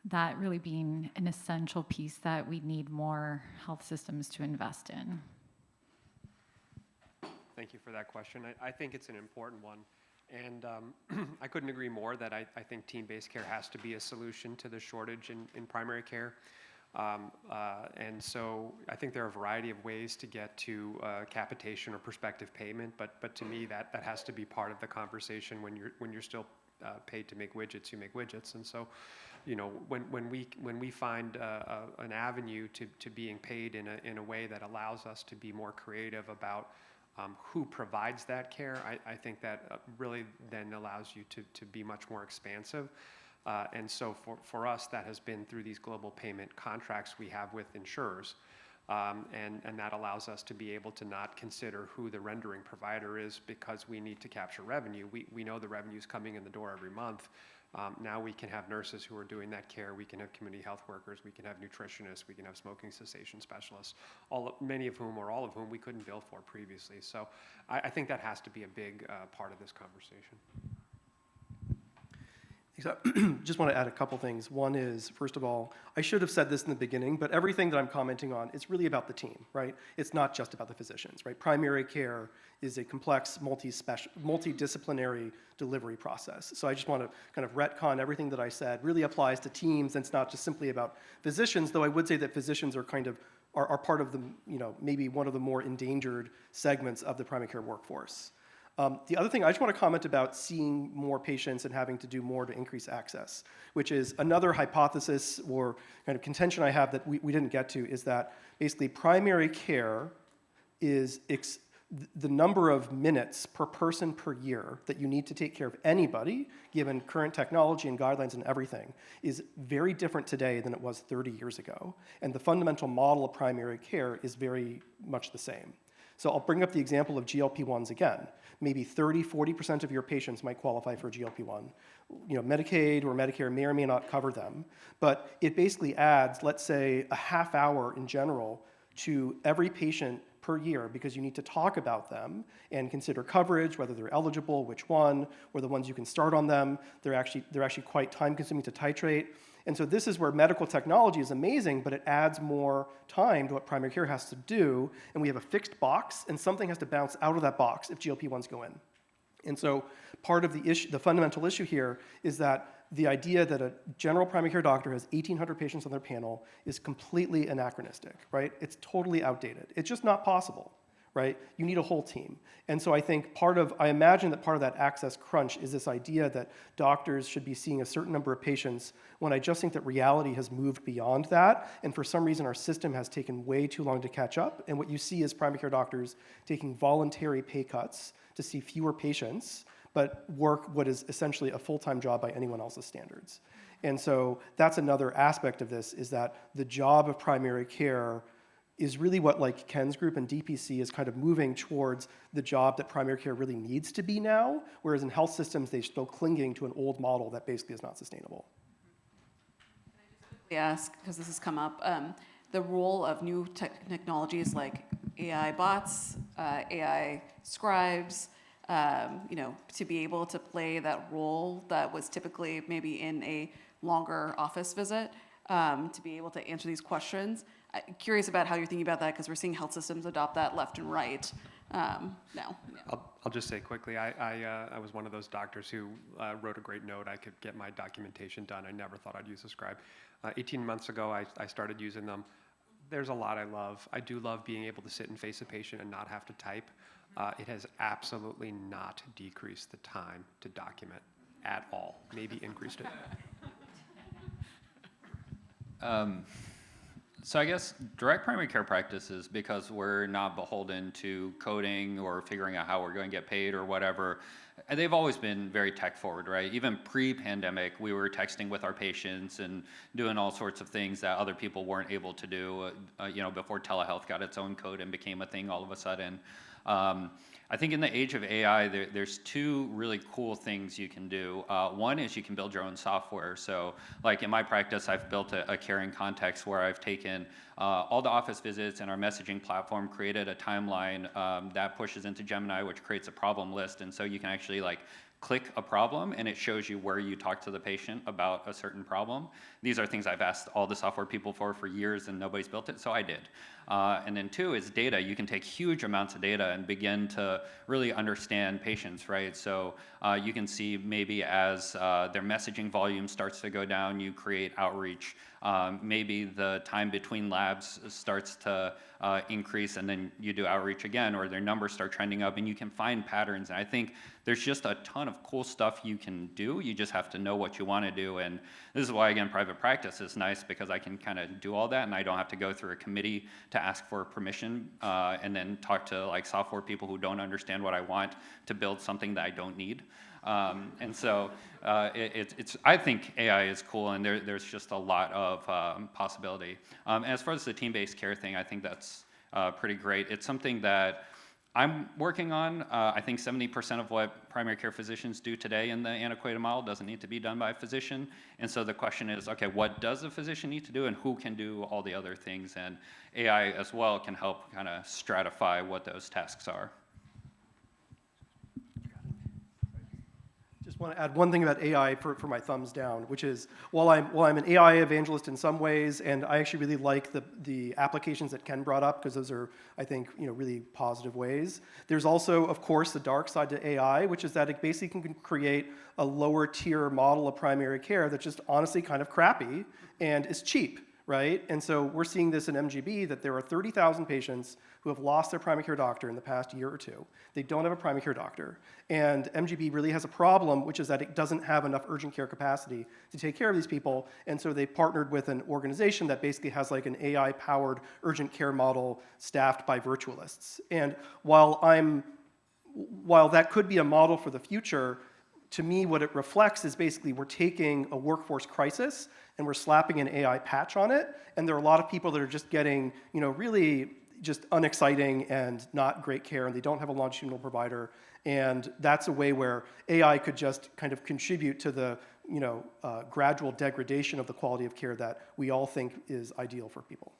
that really being an essential piece that we need more health systems to invest in. Thank you for that question. I think it's an important one. And I couldn't agree more that I think team-based care has to be a solution to the shortage in primary care. And so I think there are a variety of ways to get to capitation or prospective payment, but to me that has to be part of the conversation when you're still paid to make widgets, you make widgets. And so, you know, when we find an avenue to being paid in a way that allows us to be more creative about who provides that care, I think that really then allows you to be much more expansive. And so for us, that has been through these global payment contracts we have with insurers. And that allows us to be able to not consider who the rendering provider is because we need to capture revenue. We know the revenue is coming in the door every month. Now we can have nurses who are doing that care. We can have community health workers. We can have nutritionists. We can have smoking cessation specialists, many of whom or all of whom we couldn't bill for previously. So I think that has to be a big part of this conversation. Just want to add a couple things. One is, first of all, I should have said this in the beginning, but everything that I'm commenting on is really about the team, right? It's not just about the physicians, right? Primary care is a complex, multidisciplinary delivery process. So I just want to kind of retcon everything that I said really applies to teams, and it's not just simply about physicians, though I would say that physicians are kind of, are part of the, you know, maybe one of the more endangered segments of the primary care workforce. The other thing I just want to comment about seeing more patients and having to do more to increase access, which is another hypothesis or kind of contention I have that we didn't get to, is that basically primary care is the number of minutes per person per year that you need to take care of anybody, given current technology and guidelines and everything, is very different today than it was 30 years ago. And the fundamental model of primary care is very much the same. So I'll bring up the example of GLP-1s again. Maybe 30–40% of your patients might qualify for a GLP-1. You know, Medicaid or Medicare may or may not cover them, but it basically adds, let's say, a half hour in general to every patient per year because you need to talk about them and consider coverage, whether they're eligible, which one, or the ones you can start on them. They're actually quite time-consuming to titrate. And so this is where medical technology is amazing, but it adds more time to what primary care has to do, and we have a fixed box, and something has to bounce out of that box if GLP-1s go in. And so part of the issue, the fundamental issue here is that the idea that a general primary care doctor has 1,800 patients on their panel is completely anachronistic, right? It's totally outdated. It's just not possible, right? You need a whole team. And so I think I imagine that part of that access crunch is this idea that doctors should be seeing a certain number of patients, when I just think that reality has moved beyond that, and for some reason our system has taken way too long to catch up, and what you see is primary care doctors taking voluntary pay cuts to see fewer patients, but work what is essentially a full-time job by anyone else's standards. And so that's another aspect of this, is that the job of primary care is really what, like, Ken's group and DPC is kind of moving towards the job that primary care really needs to be now, whereas in health systems, they're still clinging to an old model that basically is not sustainable. Can I just ask, because this has come up, the role of new technologies like AI bots, AI scribes, you know, to be able to play that role that was typically maybe in a longer office visit, to be able to answer these questions. I'm curious about how you're thinking about that, because we're seeing health systems adopt that left and right now. Yeah. I'll just say quickly, I was one of those doctors who wrote a great note. I could get my documentation done. I never thought I'd use a scribe. 18 months ago, I started using them. There's a lot I love. I do love being able to sit and face a patient and not have to type. It has absolutely not decreased the time to document at all, maybe increased it. So I guess direct primary care practices, because we're not beholden to coding or figuring out how we're going to get paid or whatever, they've always been very tech forward, right? Even pre-pandemic, we were texting with our patients and doing all sorts of things that other people weren't able to do, you know, before telehealth got its own code and became a thing all of a sudden. I think in the age of AI, there's two really cool things you can do. One is you can build your own software. So like in my practice, I've built a caring context where I've taken all the office visits and our messaging platform, created a timeline that pushes into Gemini, which creates a problem list. And so you can actually like click a problem and it shows you where you talk to the patient about a certain problem. These are things I've asked all the software people for years and nobody's built it, so I did. And then 2 is data. You can take huge amounts of data and begin to really understand patients, right? So you can see maybe as their messaging volume starts to go down, you create outreach. Maybe the time between labs starts to increase and then you do outreach again, or their numbers start trending up and you can find patterns. And I think there's just a ton of cool stuff you can do. You just have to know what you want to do. And this is why, again, private practice is nice because I can kind of do all that and I don't have to go through a committee to ask for permission and then talk to like software people who don't understand what I want to build something that I don't need. And so I think AI is cool and there's just a lot of possibility. As far as the team-based care thing, I think that's pretty great. It's something that I'm working on. I think 70% of what primary care physicians do today in the antiquated model doesn't need to be done by a physician. And so the question is, okay, what does a physician need to do and who can do all the other things? And AI as well can help kind of stratify what those tasks are. Just want to add one thing about AI for my thumbs down, which is while I'm an AI evangelist in some ways, and I actually really like the applications that Ken brought up because those are, I think, really positive ways. There's also, of course, the dark side to AI, which is that it basically can create a lower tier model of primary care that's just honestly kind of crappy and is cheap, right? And so we're seeing this in MGB that there are 30,000 patients who have lost their primary care doctor in the past year or 2. They don't have a primary care doctor. And MGB really has a problem, which is that it doesn't have enough urgent care capacity to take care of these people. And so they partnered with an organization that basically has like an AI-powered urgent care model staffed by virtualists. And while that could be a model for the future, to me, what it reflects is basically we're taking a workforce crisis and we're slapping an AI patch on it. And there are a lot of people that are just getting, really just unexciting and not great care, and they don't have a longitudinal provider. And that's a way where AI could just kind of contribute to the gradual degradation of the quality of care that we all think is ideal for people.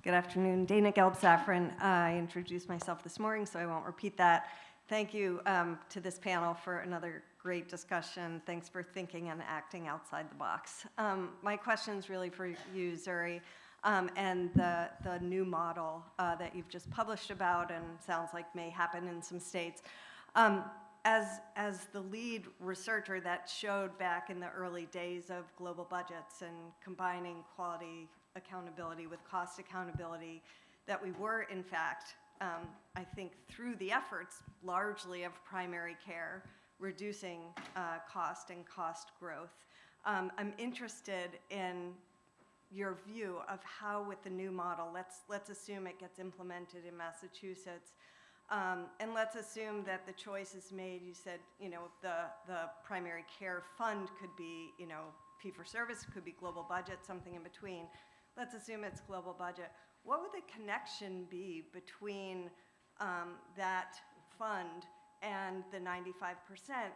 Good afternoon, Dana Gelb-Safran. I introduced myself this morning, so I won't repeat that. Thank you to this panel for another great discussion. Thanks for thinking and acting outside the box. My question is really for you, Zuri. And the new model that you've just published about and sounds like may happen in some states. As the lead researcher that showed back in the early days of global budgets and combining quality accountability with cost accountability, that we were in fact, I think through the efforts largely of primary care, reducing cost and cost growth. I'm interested in your view of how with the new model, let's assume it gets implemented in Massachusetts, and let's assume that the choice is made. You said, the primary care fund could be, fee-for-service, could be global budget, something in between. Let's assume it's global budget. What would the connection be between that fund and the 95%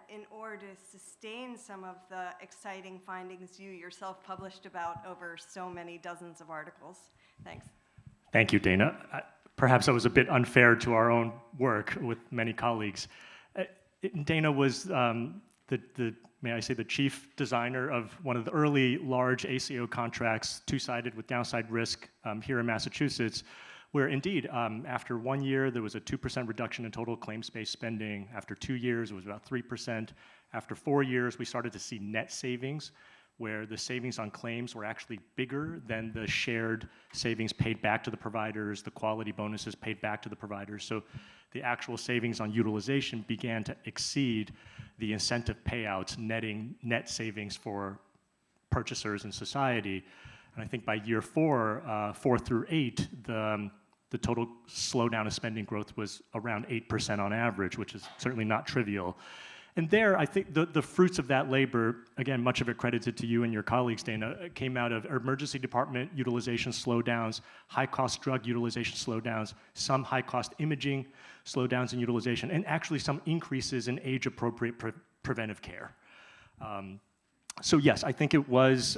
in order to sustain some of the exciting findings you yourself published about over so many dozens of articles? Thanks. Thank you, Dana. Perhaps I was a bit unfair to our own work with many colleagues. Dana was may I say, the chief designer of one of the early large ACO contracts, two-sided with downside risk here in Massachusetts, where indeed, after 1 year, there was a 2% reduction in total claims-based spending. After 2 years, it was about 3%. After 4 years, we started to see net savings, where the savings on claims were actually bigger than the shared savings paid back to the providers, the quality bonuses paid back to the providers. So the actual savings on utilization began to exceed the incentive payouts, netting net savings for purchasers and society. And I think by year 4 through 8, the total slowdown of spending growth was around 8% on average, which is certainly not trivial. And there, I think the fruits of that labor, again, much of it credited to you and your colleagues, Dana, came out of emergency department utilization slowdowns, high-cost drug utilization slowdowns, some high-cost imaging slowdowns in utilization, and actually some increases in age-appropriate preventive care. So yes, I think it was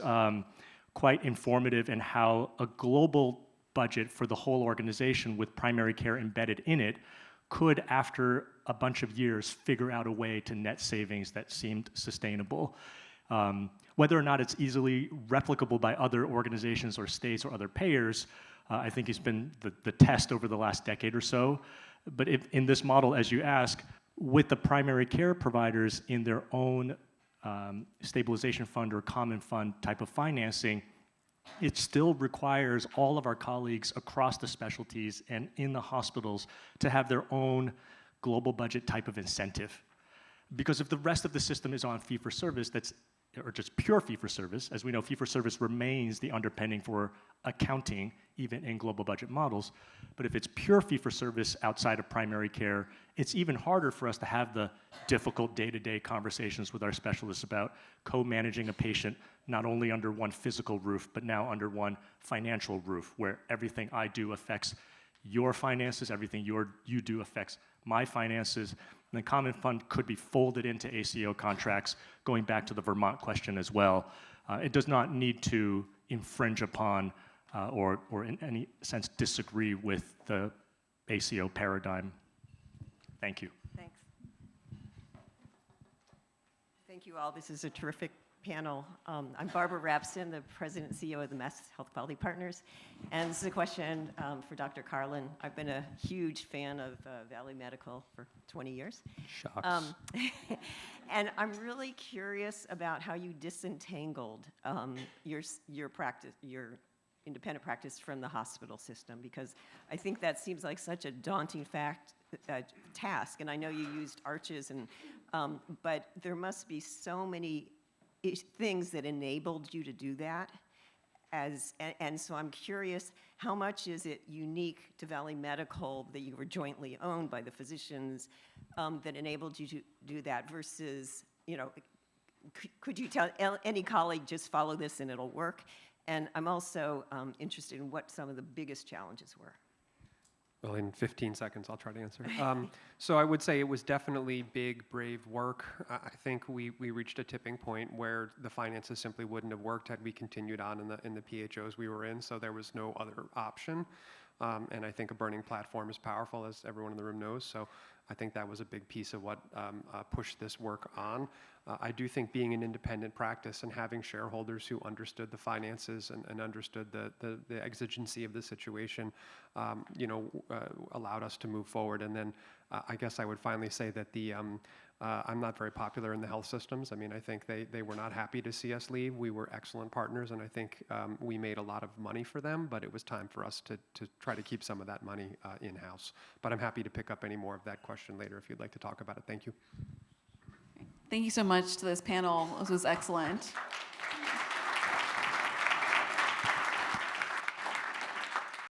quite informative in how a global budget for the whole organization with primary care embedded in it could, after a bunch of years, figure out a way to net savings that seemed sustainable. Whether or not it's easily replicable by other organizations or states or other payers, I think has been the test over the last decade or so. But if, in this model, as you ask, with the primary care providers in their own stabilization fund or common fund type of financing, it still requires all of our colleagues across the specialties and in the hospitals to have their own global budget type of incentive. Because if the rest of the system is on fee-for-service, or just pure fee-for-service, as we know, fee-for-service remains the underpinning for accounting, even in global budget models. But if it's pure fee-for-service outside of primary care, it's even harder for us to have the difficult day-to-day conversations with our specialists about co-managing a patient, not only under one physical roof, but now under one financial roof, where everything I do affects your finances, everything you do affects my finances. And the common fund could be folded into ACO contracts, going back to the Vermont question as well. It does not need to infringe upon or in any sense disagree with the ACO paradigm. Thank you. Thanks. Thank you all. This is a terrific panel. I'm Barbara Rapson, the President and CEO of the Mass Health Quality Partners. And this is a question for Dr. Carlin. I've been a huge fan of Valley Medical for 20 years. Shucks. And I'm really curious about how you disentangled your practice, your independent practice from the hospital system, because I think that seems like such a daunting task. And I know you used arches, but there must be so many things that enabled you to do that. And so I'm curious, how much is it unique to Valley Medical that you were jointly owned by the physicians that enabled you to do that versus, could you tell any colleague just follow this and it'll work? And I'm also interested in what some of the biggest challenges were. Well, in 15 seconds, I'll try to answer. So I would say it was definitely big, brave work. I think we reached a tipping point where the finances simply wouldn't have worked had we continued on in the PHOs we were in, so there was no other option. And I think a burning platform is powerful, as everyone in the room knows, so I think that was a big piece of what pushed this work on. I do think being an independent practice and having shareholders who understood the finances and understood the exigency of the situation, allowed us to move forward. And then I guess I would finally say that I'm not very popular in the health systems. I mean, I think they were not happy to see us leave. We were excellent partners, and I think we made a lot of money for them, but it was time for us to try to keep some of that money in-house. But I'm happy to pick up any more of that question later if you'd like to talk about it. Thank you. Thank you so much to this panel. This was excellent.